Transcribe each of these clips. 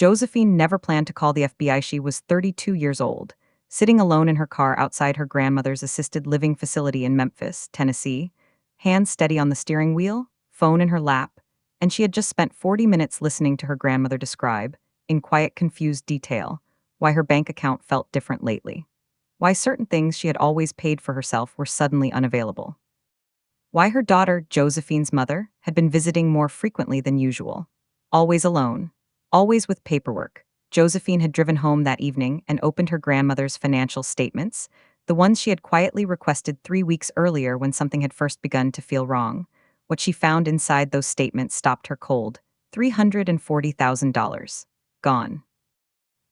Josephine never planned to call the FBI. She was 32 years old, sitting alone in her car outside her grandmother's assisted living facility in Memphis, Tennessee, hands steady on the steering wheel, phone in her lap, and she had just spent 40 minutes listening to her grandmother describe, in quiet, confused detail, why her bank account felt different lately. Why certain things she had always paid for herself were suddenly unavailable. Why her daughter, Josephine's mother, had been visiting more frequently than usual. Always alone. Always with paperwork. Josephine had driven home that evening and opened her grandmother's financial statements, the ones she had quietly requested 3 weeks earlier when something had first begun to feel wrong. What she found inside those statements stopped her cold. $340,000. Gone.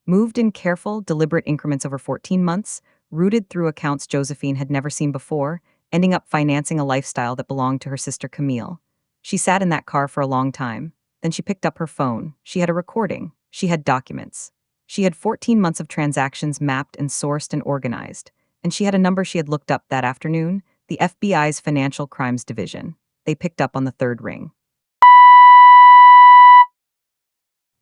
Moved in careful, deliberate increments over 14 months, rooted through accounts Josephine had never seen before, ending up financing a lifestyle that belonged to her sister Camille. She sat in that car for a long time. Then she picked up her phone. She had a recording. She had documents. She had 14 months of transactions mapped and sourced and organized. And she had a number she had looked up that afternoon, the FBI's Financial Crimes Division. They picked up on the third ring.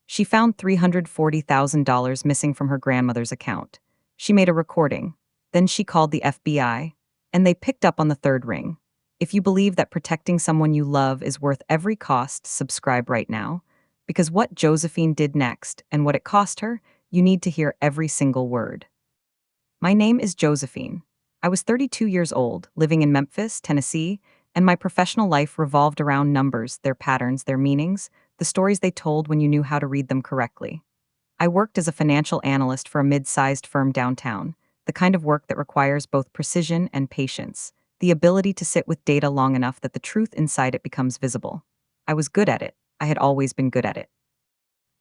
She found $340,000 missing from her grandmother's account. She made a recording. Then she called the FBI, and they picked up on the third ring. If you believe that protecting someone you love is worth every cost, subscribe right now. Because what Josephine did next and what it cost her, you need to hear every single word. My name is Josephine. I was 32 years old, living in Memphis, Tennessee, and my professional life revolved around numbers, their patterns, their meanings, the stories they told when you knew how to read them correctly. I worked as a financial analyst for a mid-sized firm downtown, the kind of work that requires both precision and patience, the ability to sit with data long enough that the truth inside it becomes visible. I was good at it. I had always been good at it.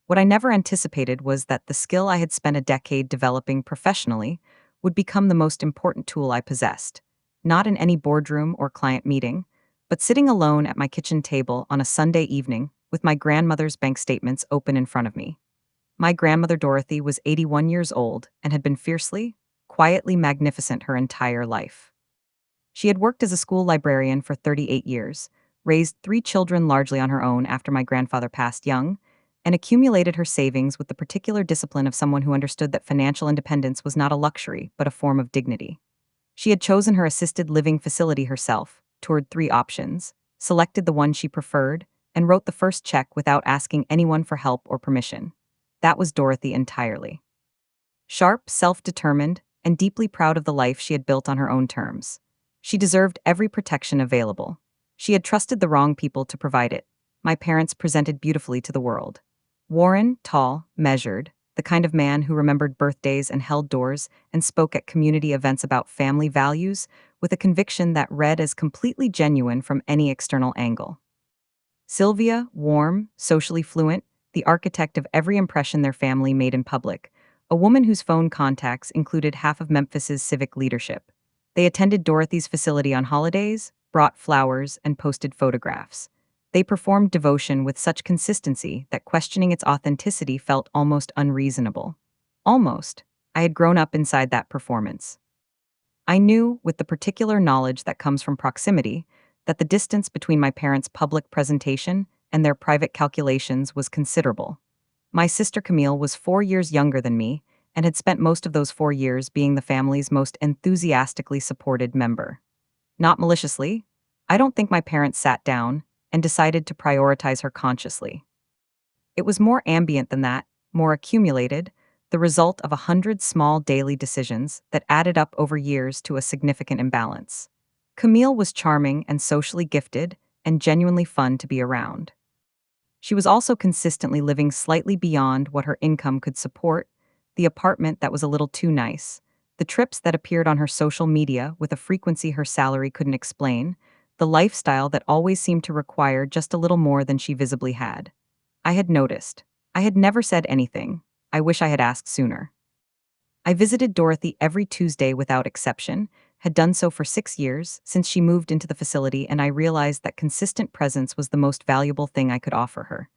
What I never anticipated was that the skill I had spent a decade developing professionally would become the most important tool I possessed, not in any boardroom or client meeting, but sitting alone at my kitchen table on a Sunday evening with my grandmother's bank statements open in front of me. My grandmother Dorothy was 81 years old and had been fiercely, quietly magnificent her entire life. She had worked as a school librarian for 38 years, raised 3 children largely on her own after my grandfather passed young, and accumulated her savings with the particular discipline of someone who understood that financial independence was not a luxury but a form of dignity. She had chosen her assisted living facility herself, toured 3 options, selected the one she preferred, and wrote the first check without asking anyone for help or permission. That was Dorothy entirely. Sharp, self-determined, and deeply proud of the life she had built on her own terms. She deserved every protection available. She had trusted the wrong people to provide it. My parents presented beautifully to the world. Warren, tall, measured, the kind of man who remembered birthdays and held doors and spoke at community events about family values with a conviction that read as completely genuine from any external angle. Sylvia, warm, socially fluent, the architect of every impression their family made in public, a woman whose phone contacts included half of Memphis's civic leadership. They attended Dorothy's facility on holidays, brought flowers, and posted photographs. They performed devotion with such consistency that questioning its authenticity felt almost unreasonable. Almost. I had grown up inside that performance. I knew, with the particular knowledge that comes from proximity, that the distance between my parents' public presentation and their private calculations was considerable. My sister Camille was 4 years younger than me and had spent most of those 4 years being the family's most enthusiastically supported member. Not maliciously, I don't think my parents sat down and decided to prioritize her consciously. It was more ambient than that, more accumulated, the result of 100 small daily decisions that added up over years to a significant imbalance. Camille was charming and socially gifted and genuinely fun to be around. She was also consistently living slightly beyond what her income could support, the apartment that was a little too nice, the trips that appeared on her social media with a frequency her salary couldn't explain, the lifestyle that always seemed to require just a little more than she visibly had. I had noticed. I had never said anything. I wish I had asked sooner. I visited Dorothy every Tuesday without exception, had done so for 6 years since she moved into the facility, and I realized that consistent presence was the most valuable thing I could offer her.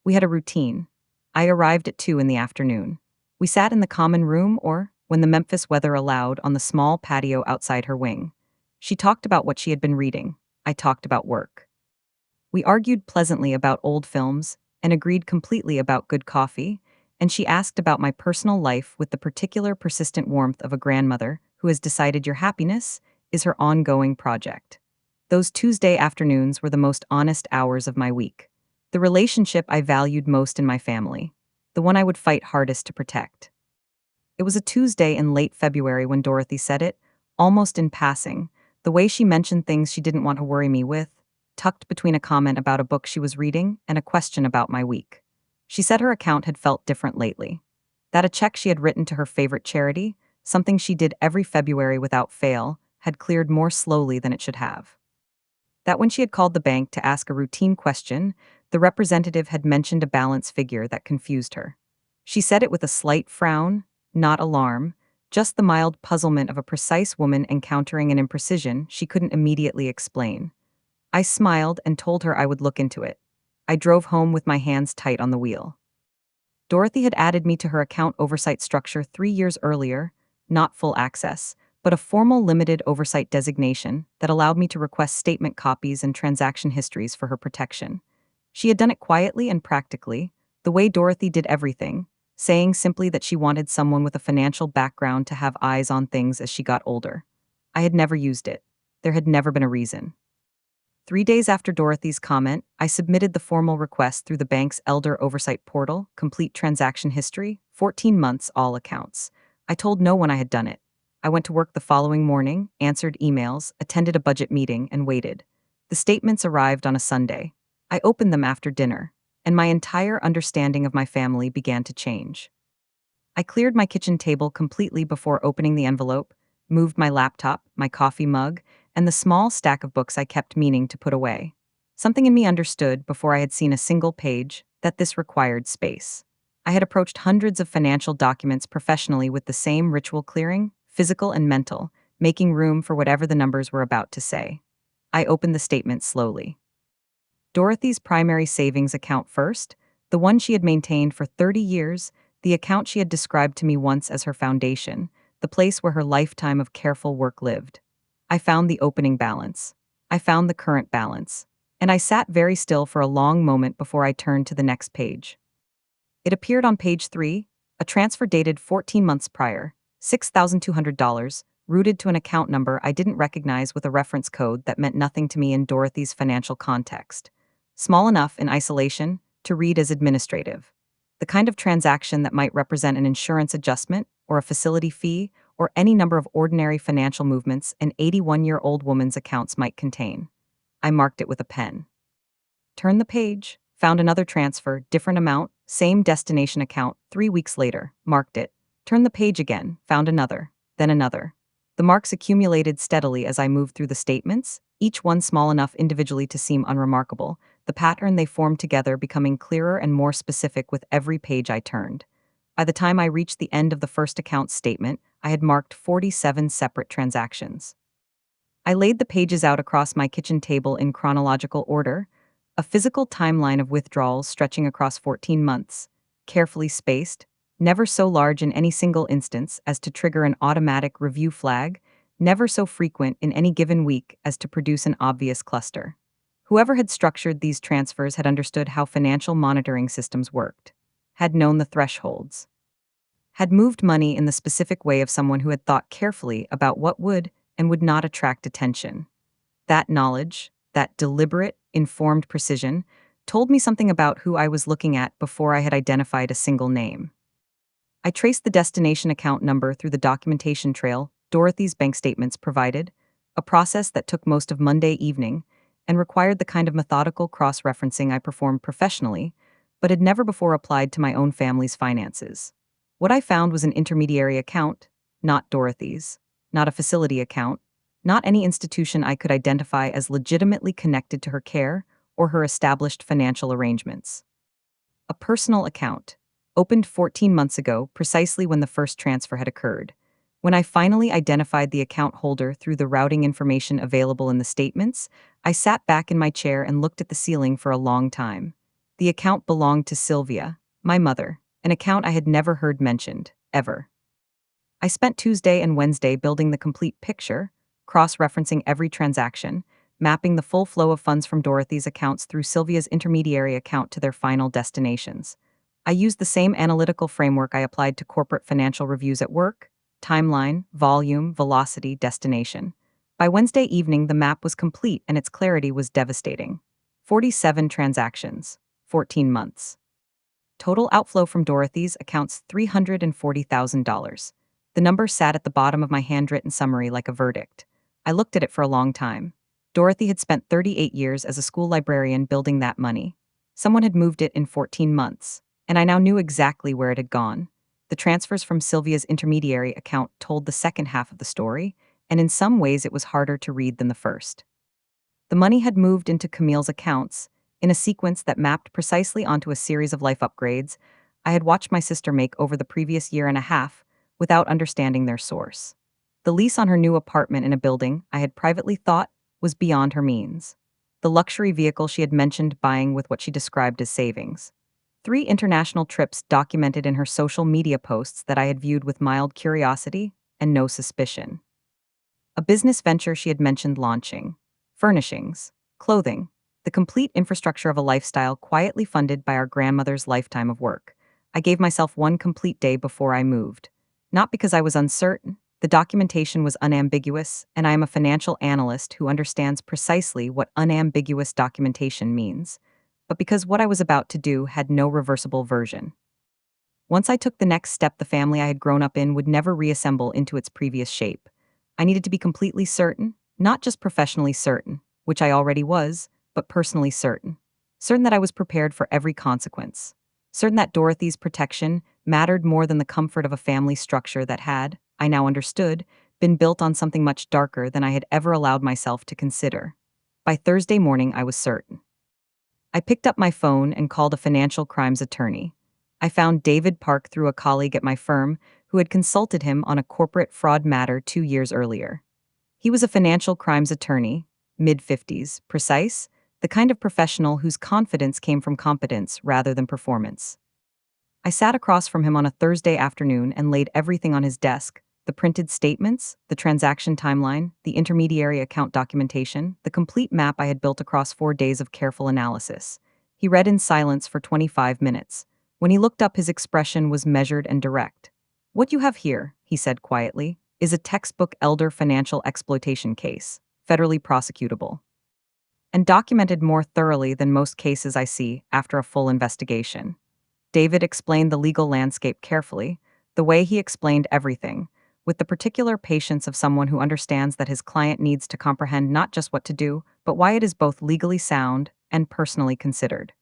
We had a routine. I arrived at 2 in the afternoon. We sat in the common room or, when the Memphis weather allowed, on the small patio outside her wing. She talked about what she had been reading. I talked about work. We argued pleasantly about old films and agreed completely about good coffee, and she asked about my personal life with the particular persistent warmth of a grandmother who has decided your happiness is her ongoing project. Those Tuesday afternoons were the most honest hours of my week. The relationship I valued most in my family. The one I would fight hardest to protect. It was a Tuesday in late February when Dorothy said it, almost in passing, the way she mentioned things she didn't want to worry me with, tucked between a comment about a book she was reading and a question about my week. She said her account had felt different lately. That a check she had written to her favorite charity, something she did every February without fail, had cleared more slowly than it should have. That when she had called the bank to ask a routine question, the representative had mentioned a balance figure that confused her. She said it with a slight frown, not alarm, just the mild puzzlement of a precise woman encountering an imprecision she couldn't immediately explain. I smiled and told her I would look into it. I drove home with my hands tight on the wheel. Dorothy had added me to her account oversight structure 3 years earlier, not full access, but a formal limited oversight designation that allowed me to request statement copies and transaction histories for her protection. She had done it quietly and practically, the way Dorothy did everything, saying simply that she wanted someone with a financial background to have eyes on things as she got older. I had never used it. There had never been a reason. 3 days after Dorothy's comment, I submitted the formal request through the bank's Elder Oversight Portal, complete transaction history, 14 months, all accounts. I told no one I had done it. I went to work the following morning, answered emails, attended a budget meeting, and waited. The statements arrived on a Sunday. I opened them after dinner, and my entire understanding of my family began to change. I cleared my kitchen table completely before opening the envelope, moved my laptop, my coffee mug, and the small stack of books I kept meaning to put away. Something in me understood, before I had seen a single page, that this required space. I had approached hundreds of financial documents professionally with the same ritual clearing, physical and mental, making room for whatever the numbers were about to say. I opened the statement slowly. Dorothy's primary savings account first, the one she had maintained for 30 years, the account she had described to me once as her foundation, the place where her lifetime of careful work lived. I found the opening balance. I found the current balance. And I sat very still for a long moment before I turned to the next page. It appeared on page 3, a transfer dated 14 months prior, $6,200, routed to an account number I didn't recognize with a reference code that meant nothing to me in Dorothy's financial context. Small enough in isolation to read as administrative. The kind of transaction that might represent an insurance adjustment or a facility fee or any number of ordinary financial movements an 81-year-old woman's accounts might contain. I marked it with a pen. Turned the page, found another transfer, different amount, same destination account, 3 weeks later, marked it. Turned the page again, found another, then another. The marks accumulated steadily as I moved through the statements, each one small enough individually to seem unremarkable, the pattern they formed together becoming clearer and more specific with every page I turned. By the time I reached the end of the first account statement, I had marked 47 separate transactions. I laid the pages out across my kitchen table in chronological order, a physical timeline of withdrawals stretching across 14 months, carefully spaced, never so large in any single instance as to trigger an automatic review flag, never so frequent in any given week as to produce an obvious cluster. Whoever had structured these transfers had understood how financial monitoring systems worked, had known the thresholds, had moved money in the specific way of someone who had thought carefully about what would and would not attract attention. That knowledge, that deliberate, informed precision, told me something about who I was looking at before I had identified a single name. I traced the destination account number through the documentation trail Dorothy's bank statements provided, a process that took most of Monday evening and required the kind of methodical cross-referencing I performed professionally, but had never before applied to my own family's finances. What I found was an intermediary account, not Dorothy's, not a facility account, not any institution I could identify as legitimately connected to her care or her established financial arrangements. A personal account, opened 14 months ago, precisely when the first transfer had occurred. When I finally identified the account holder through the routing information available in the statements, I sat back in my chair and looked at the ceiling for a long time. The account belonged to Sylvia, my mother, an account I had never heard mentioned, ever. I spent Tuesday and Wednesday building the complete picture, cross-referencing every transaction, mapping the full flow of funds from Dorothy's accounts through Sylvia's intermediary account to their final destinations. I used the same analytical framework I applied to corporate financial reviews at work: timeline, volume, velocity, destination. By Wednesday evening, the map was complete and its clarity was devastating. 47 transactions, 14 months. Total outflow from Dorothy's accounts $340,000. The number sat at the bottom of my handwritten summary like a verdict. I looked at it for a long time. Dorothy had spent 38 years as a school librarian building that money. Someone had moved it in 14 months, and I now knew exactly where it had gone. The transfers from Sylvia's intermediary account told the second half of the story, and in some ways it was harder to read than the first. The money had moved into Camille's accounts in a sequence that mapped precisely onto a series of life upgrades I had watched my sister make over the previous year and a half without understanding their source. The lease on her new apartment in a building I had privately thought was beyond her means. The luxury vehicle she had mentioned buying with what she described as savings. 3 international trips documented in her social media posts that I had viewed with mild curiosity and no suspicion. A business venture she had mentioned launching. Furnishings, clothing, the complete infrastructure of a lifestyle quietly funded by our grandmother's lifetime of work. I gave myself one complete day before I moved. Not because I was uncertain. The documentation was unambiguous, and I am a financial analyst who understands precisely what unambiguous documentation means, but because what I was about to do had no reversible version. Once I took the next step, the family I had grown up in would never reassemble into its previous shape. I needed to be completely certain, not just professionally certain, which I already was, but personally certain. Certain that I was prepared for every consequence. Certain that Dorothy's protection mattered more than the comfort of a family structure that had, I now understood, been built on something much darker than I had ever allowed myself to consider. By Thursday morning, I was certain. I picked up my phone and called a financial crimes attorney. I found David Park through a colleague at my firm who had consulted him on a corporate fraud matter 2 years earlier. He was a financial crimes attorney, mid-50s, precise, the kind of professional whose confidence came from competence rather than performance. I sat across from him on a Thursday afternoon and laid everything on his desk: the printed statements, the transaction timeline, the intermediary account documentation, the complete map I had built across 4 days of careful analysis. He read in silence for 25 minutes. When he looked up, his expression was measured and direct. "What you have here," he said quietly, "is a textbook elder financial exploitation case, federally prosecutable, and documented more thoroughly than most cases I see after a full investigation." David explained the legal landscape carefully, the way he explained everything, with the particular patience of someone who understands that his client needs to comprehend not just what to do, but why it is both legally sound and personally considered.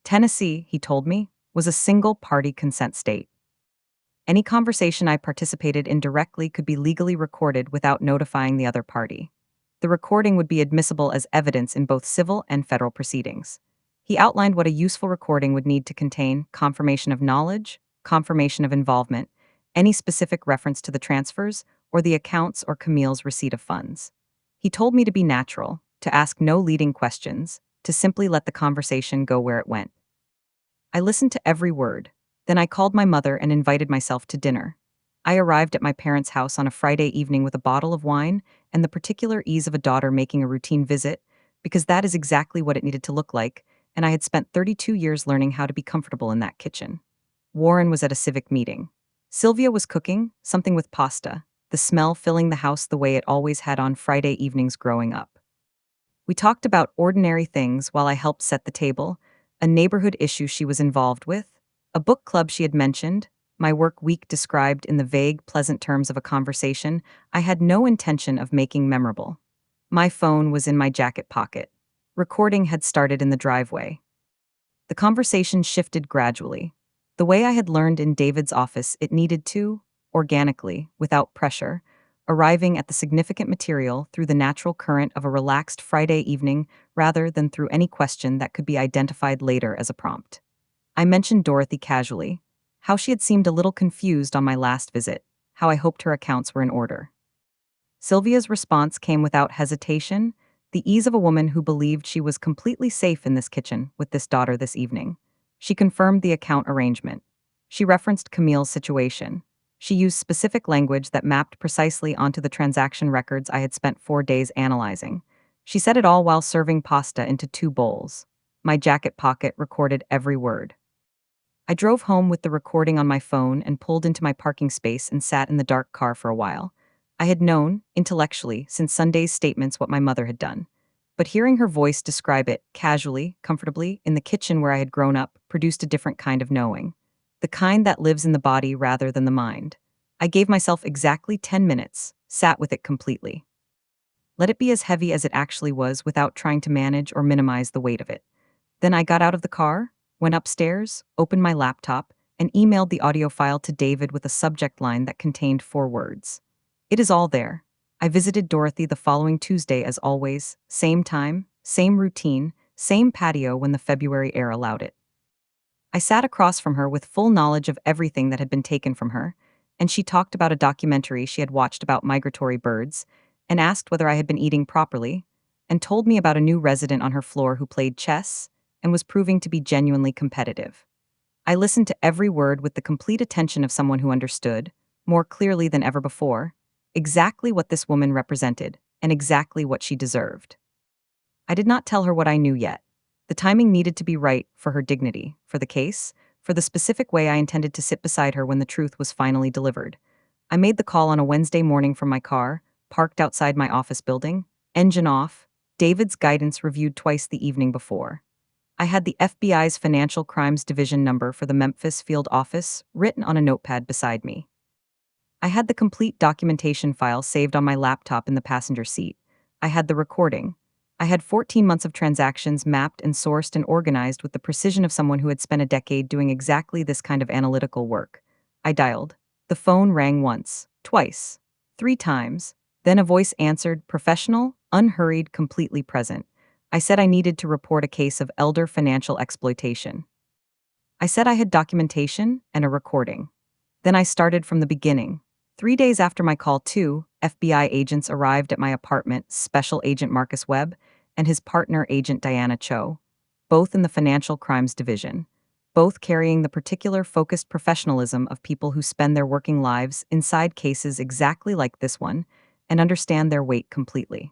Tennessee, he told me, was a single-party consent state. Any conversation I participated in directly could be legally recorded without notifying the other party. The recording would be admissible as evidence in both civil and federal proceedings. He outlined what a useful recording would need to contain: confirmation of knowledge, confirmation of involvement, any specific reference to the transfers, or the accounts or Camille's receipt of funds. He told me to be natural, to ask no leading questions, to simply let the conversation go where it went. I listened to every word. Then I called my mother and invited myself to dinner. I arrived at my parents' house on a Friday evening with a bottle of wine and the particular ease of a daughter making a routine visit, because that is exactly what it needed to look like, and I had spent 32 years learning how to be comfortable in that kitchen. Warren was at a civic meeting. Sylvia was cooking, something with pasta, the smell filling the house the way it always had on Friday evenings growing up. We talked about ordinary things while I helped set the table: a neighborhood issue she was involved with, a book club she had mentioned, my work week described in the vague, pleasant terms of a conversation I had no intention of making memorable. My phone was in my jacket pocket. Recording had started in the driveway. The conversation shifted gradually. The way I had learned in David's office it needed to, organically, without pressure, arriving at the significant material through the natural current of a relaxed Friday evening rather than through any question that could be identified later as a prompt. I mentioned Dorothy casually, how she had seemed a little confused on my last visit, how I hoped her accounts were in order. Sylvia's response came without hesitation, the ease of a woman who believed she was completely safe in this kitchen with this daughter this evening. She confirmed the account arrangement. She referenced Camille's situation. She used specific language that mapped precisely onto the transaction records I had spent 4 days analyzing. She said it all while serving pasta into 2 bowls. My jacket pocket recorded every word. I drove home with the recording on my phone and pulled into my parking space and sat in the dark car for a while. I had known, intellectually, since Sunday's statements what my mother had done. But hearing her voice describe it, casually, comfortably, in the kitchen where I had grown up, produced a different kind of knowing. The kind that lives in the body rather than the mind. I gave myself exactly 10 minutes, sat with it completely. Let it be as heavy as it actually was without trying to manage or minimize the weight of it. Then I got out of the car, went upstairs, opened my laptop, and emailed the audio file to David with a subject line that contained 4 words. It is all there. I visited Dorothy the following Tuesday as always, same time, same routine, same patio when the February air allowed it. I sat across from her with full knowledge of everything that had been taken from her, and she talked about a documentary she had watched about migratory birds, and asked whether I had been eating properly, and told me about a new resident on her floor who played chess and was proving to be genuinely competitive. I listened to every word with the complete attention of someone who understood, more clearly than ever before, exactly what this woman represented and exactly what she deserved. I did not tell her what I knew yet. The timing needed to be right for her dignity, for the case, for the specific way I intended to sit beside her when the truth was finally delivered. I made the call on a Wednesday morning from my car, parked outside my office building, engine off, David's guidance reviewed twice the evening before. I had the FBI's Financial Crimes Division number for the Memphis field office written on a notepad beside me. I had the complete documentation file saved on my laptop in the passenger seat. I had the recording. I had 14 months of transactions mapped and sourced and organized with the precision of someone who had spent a decade doing exactly this kind of analytical work. I dialed. The phone rang once, twice, 3 times. Then a voice answered, professional, unhurried, completely present. I said I needed to report a case of elder financial exploitation. I said I had documentation and a recording. Then I started from the beginning. 3 days after my call, 2 FBI agents arrived at my apartment, Special Agent Marcus Webb and his partner, Agent Diana Cho, both in the Financial Crimes Division, both carrying the particular focused professionalism of people who spend their working lives inside cases exactly like this one and understand their weight completely.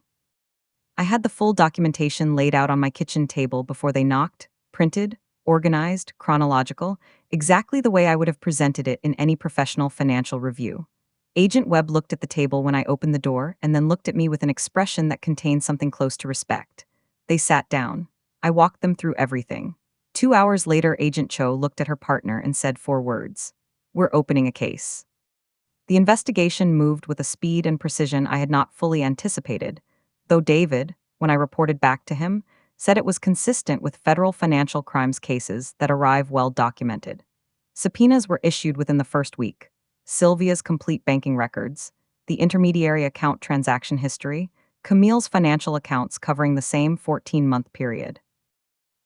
I had the full documentation laid out on my kitchen table before they knocked, printed, organized, chronological, exactly the way I would have presented it in any professional financial review. Agent Webb looked at the table when I opened the door and then looked at me with an expression that contained something close to respect. They sat down. I walked them through everything. 2 hours later, Agent Cho looked at her partner and said 4 words. We're opening a case. The investigation moved with a speed and precision I had not fully anticipated, though David, when I reported back to him, said it was consistent with federal financial crimes cases that arrive well documented. Subpoenas were issued within the first week. Sylvia's complete banking records, the intermediary account transaction history, Camille's financial accounts covering the same 14-month period.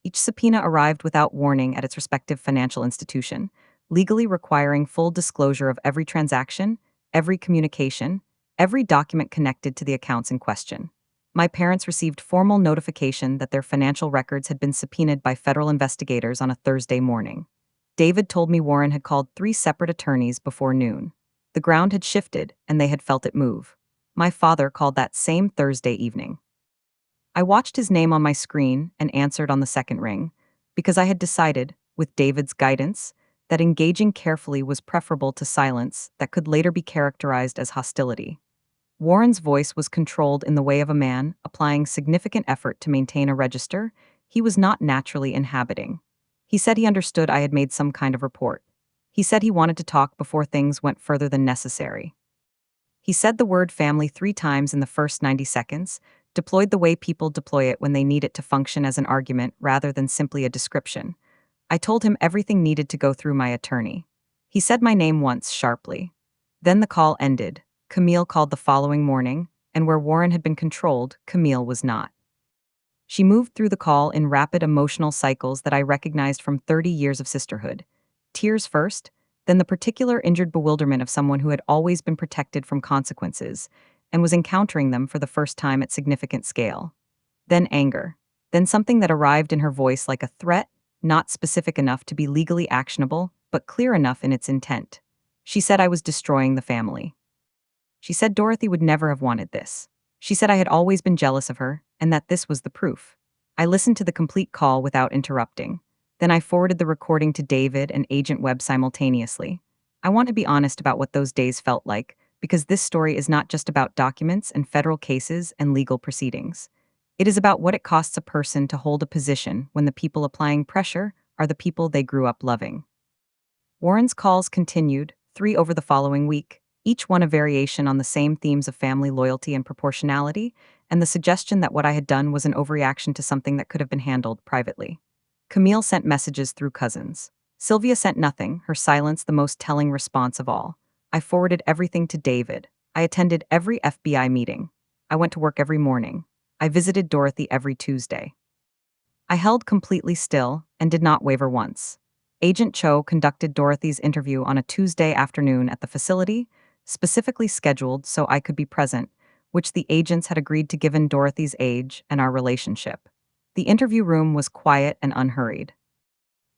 Each subpoena arrived without warning at its respective financial institution, legally requiring full disclosure of every transaction, every communication, every document connected to the accounts in question. My parents received formal notification that their financial records had been subpoenaed by federal investigators on a Thursday morning. David told me Warren had called 3 separate attorneys before noon. The ground had shifted, and they had felt it move. My father called that same Thursday evening. I watched his name on my screen and answered on the second ring, because I had decided, with David's guidance, that engaging carefully was preferable to silence that could later be characterized as hostility. Warren's voice was controlled in the way of a man applying significant effort to maintain a register he was not naturally inhabiting. He said he understood I had made some kind of report. He said he wanted to talk before things went further than necessary. He said the word family 3 times in the first 90 seconds, deployed the way people deploy it when they need it to function as an argument rather than simply a description. I told him everything needed to go through my attorney. He said my name once sharply. Then the call ended. Camille called the following morning, and where Warren had been controlled, Camille was not. She moved through the call in rapid emotional cycles that I recognized from 30 years of sisterhood. Tears first, then the particular injured bewilderment of someone who had always been protected from consequences and was encountering them for the first time at significant scale. Then anger. Then something that arrived in her voice like a threat, not specific enough to be legally actionable, but clear enough in its intent. She said I was destroying the family. She said Dorothy would never have wanted this. She said I had always been jealous of her, and that this was the proof. I listened to the complete call without interrupting. Then I forwarded the recording to David and Agent Webb simultaneously. I want to be honest about what those days felt like, because this story is not just about documents and federal cases and legal proceedings. It is about what it costs a person to hold a position when the people applying pressure are the people they grew up loving. Warren's calls continued, 3 over the following week, each one a variation on the same themes of family loyalty and proportionality, and the suggestion that what I had done was an overreaction to something that could have been handled privately. Camille sent messages through cousins. Sylvia sent nothing, her silence the most telling response of all. I forwarded everything to David. I attended every FBI meeting. I went to work every morning. I visited Dorothy every Tuesday. I held completely still and did not waver once. Agent Cho conducted Dorothy's interview on a Tuesday afternoon at the facility, specifically scheduled so I could be present, which the agents had agreed to given Dorothy's age and our relationship. The interview room was quiet and unhurried.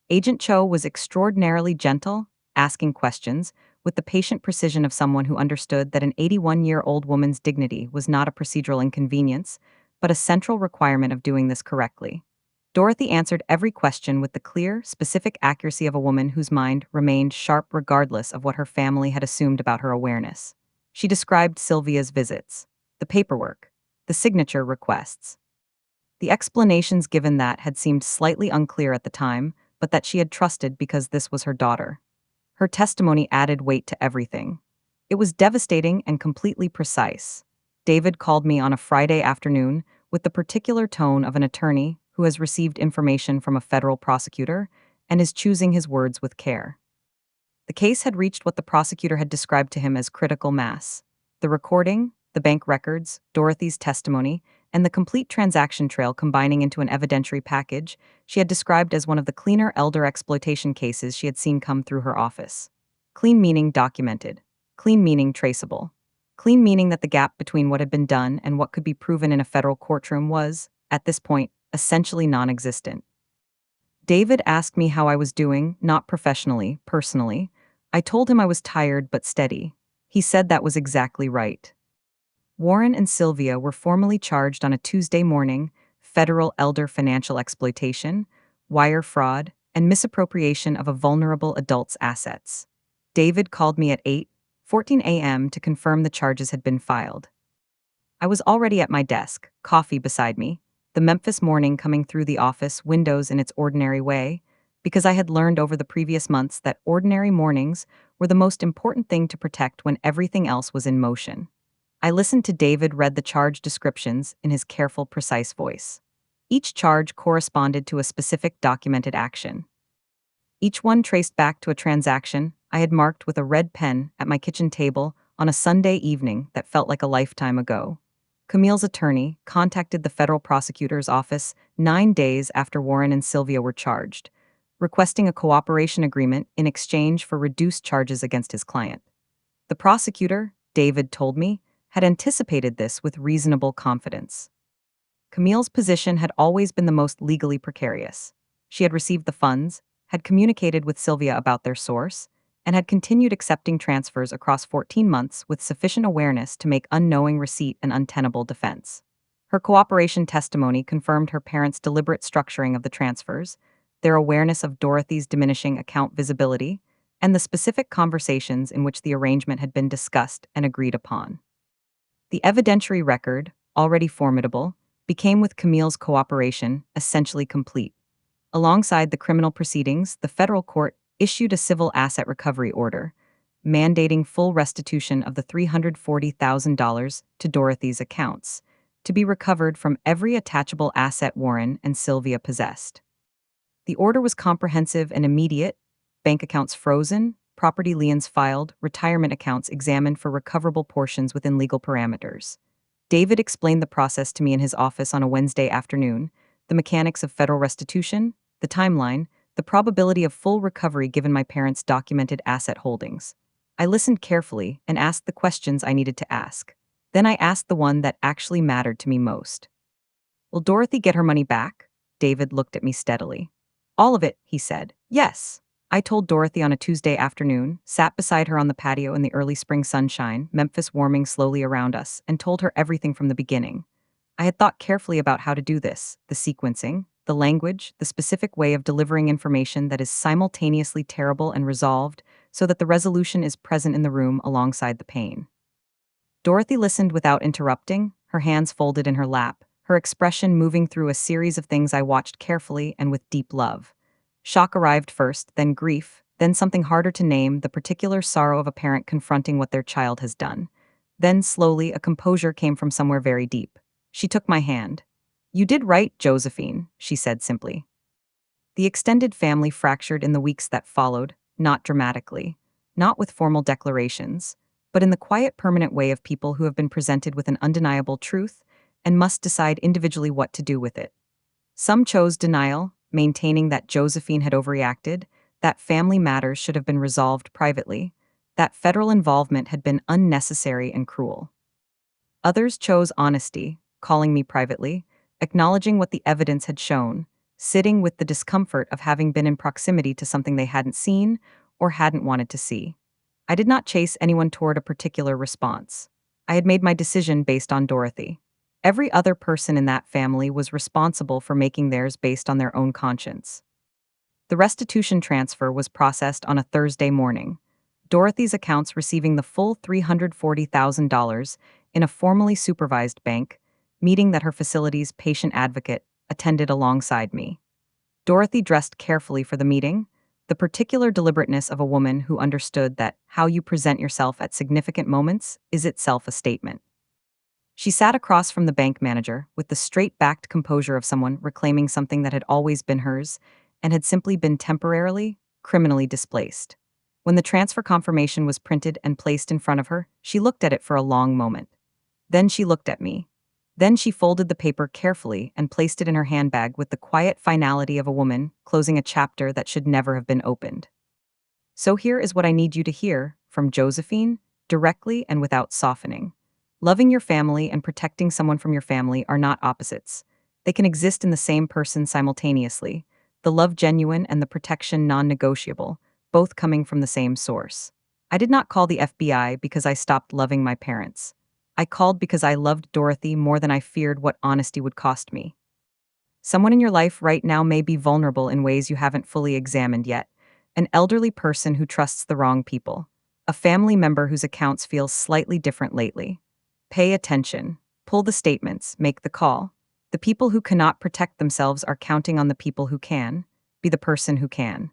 Agent Cho was extraordinarily gentle, asking questions, with the patient precision of someone who understood that an 81-year-old woman's dignity was not a procedural inconvenience, but a central requirement of doing this correctly. Dorothy answered every question with the clear, specific accuracy of a woman whose mind remained sharp regardless of what her family had assumed about her awareness. She described Sylvia's visits, the paperwork, the signature requests. The explanations given that had seemed slightly unclear at the time, but that she had trusted because this was her daughter. Her testimony added weight to everything. It was devastating and completely precise. David called me on a Friday afternoon with the particular tone of an attorney who has received information from a federal prosecutor and is choosing his words with care. The case had reached what the prosecutor had described to him as critical mass. The recording, the bank records, Dorothy's testimony, and the complete transaction trail combining into an evidentiary package she had described as one of the cleaner elder exploitation cases she had seen come through her office. Clean meaning documented. Clean meaning traceable. Clean meaning that the gap between what had been done and what could be proven in a federal courtroom was, at this point, essentially non-existent. David asked me how I was doing, not professionally, personally. I told him I was tired but steady. He said that was exactly right. Warren and Sylvia were formally charged on a Tuesday morning, federal elder financial exploitation, wire fraud, and misappropriation of a vulnerable adult's assets. David called me at 8:14 a.m. to confirm the charges had been filed. I was already at my desk, coffee beside me, the Memphis morning coming through the office windows in its ordinary way, because I had learned over the previous months that ordinary mornings were the most important thing to protect when everything else was in motion. I listened to David read the charge descriptions in his careful, precise voice. Each charge corresponded to a specific documented action. Each one traced back to a transaction I had marked with a red pen at my kitchen table on a Sunday evening that felt like a lifetime ago. Camille's attorney contacted the federal prosecutor's office 9 days after Warren and Sylvia were charged, requesting a cooperation agreement in exchange for reduced charges against his client. The prosecutor, David told me, had anticipated this with reasonable confidence. Camille's position had always been the most legally precarious. She had received the funds, had communicated with Sylvia about their source, and had continued accepting transfers across 14 months with sufficient awareness to make unknowing receipt an untenable defense. Her cooperation testimony confirmed her parents' deliberate structuring of the transfers, their awareness of Dorothy's diminishing account visibility, and the specific conversations in which the arrangement had been discussed and agreed upon. The evidentiary record, already formidable, became with Camille's cooperation essentially complete. Alongside the criminal proceedings, the federal court issued a civil asset recovery order, mandating full restitution of the $340,000 to Dorothy's accounts, to be recovered from every attachable asset Warren and Sylvia possessed. The order was comprehensive and immediate: bank accounts frozen, property liens filed, retirement accounts examined for recoverable portions within legal parameters. David explained the process to me in his office on a Wednesday afternoon, the mechanics of federal restitution, the timeline, the probability of full recovery given my parents' documented asset holdings. I listened carefully and asked the questions I needed to ask. Then I asked the one that actually mattered to me most. Will Dorothy get her money back? David looked at me steadily. All of it, he said. Yes. I told Dorothy on a Tuesday afternoon, sat beside her on the patio in the early spring sunshine, Memphis warming slowly around us, and told her everything from the beginning. I had thought carefully about how to do this, the sequencing, the language, the specific way of delivering information that is simultaneously terrible and resolved so that the resolution is present in the room alongside the pain. Dorothy listened without interrupting, her hands folded in her lap, her expression moving through a series of things I watched carefully and with deep love. Shock arrived first, then grief, then something harder to name, the particular sorrow of a parent confronting what their child has done. Then, slowly, a composure came from somewhere very deep. She took my hand. "You did right, Josephine," she said simply. The extended family fractured in the weeks that followed, not dramatically, not with formal declarations, but in the quiet, permanent way of people who have been presented with an undeniable truth and must decide individually what to do with it. Some chose denial, maintaining that Josephine had overreacted, that family matters should have been resolved privately, that federal involvement had been unnecessary and cruel. Others chose honesty, calling me privately, acknowledging what the evidence had shown, sitting with the discomfort of having been in proximity to something they hadn't seen or hadn't wanted to see. I did not chase anyone toward a particular response. I had made my decision based on Dorothy. Every other person in that family was responsible for making theirs based on their own conscience. The restitution transfer was processed on a Thursday morning, Dorothy's accounts receiving the full $340,000 in a formally supervised bank, meeting that her facility's patient advocate attended alongside me. Dorothy dressed carefully for the meeting, the particular deliberateness of a woman who understood that how you present yourself at significant moments is itself a statement. She sat across from the bank manager with the straight-backed composure of someone reclaiming something that had always been hers and had simply been temporarily, criminally displaced. When the transfer confirmation was printed and placed in front of her, she looked at it for a long moment. Then she looked at me. Then she folded the paper carefully and placed it in her handbag with the quiet finality of a woman closing a chapter that should never have been opened. "So here is what I need you to hear, from Josephine, directly and without softening. Loving your family and protecting someone from your family are not opposites. They can exist in the same person simultaneously, the love genuine and the protection non-negotiable, both coming from the same source. I did not call the FBI because I stopped loving my parents. I called because I loved Dorothy more than I feared what honesty would cost me. Someone in your life right now may be vulnerable in ways you haven't fully examined yet. An elderly person who trusts the wrong people. A family member whose accounts feel slightly different lately. Pay attention. Pull the statements. Make the call. The people who cannot protect themselves are counting on the people who can. Be the person who can."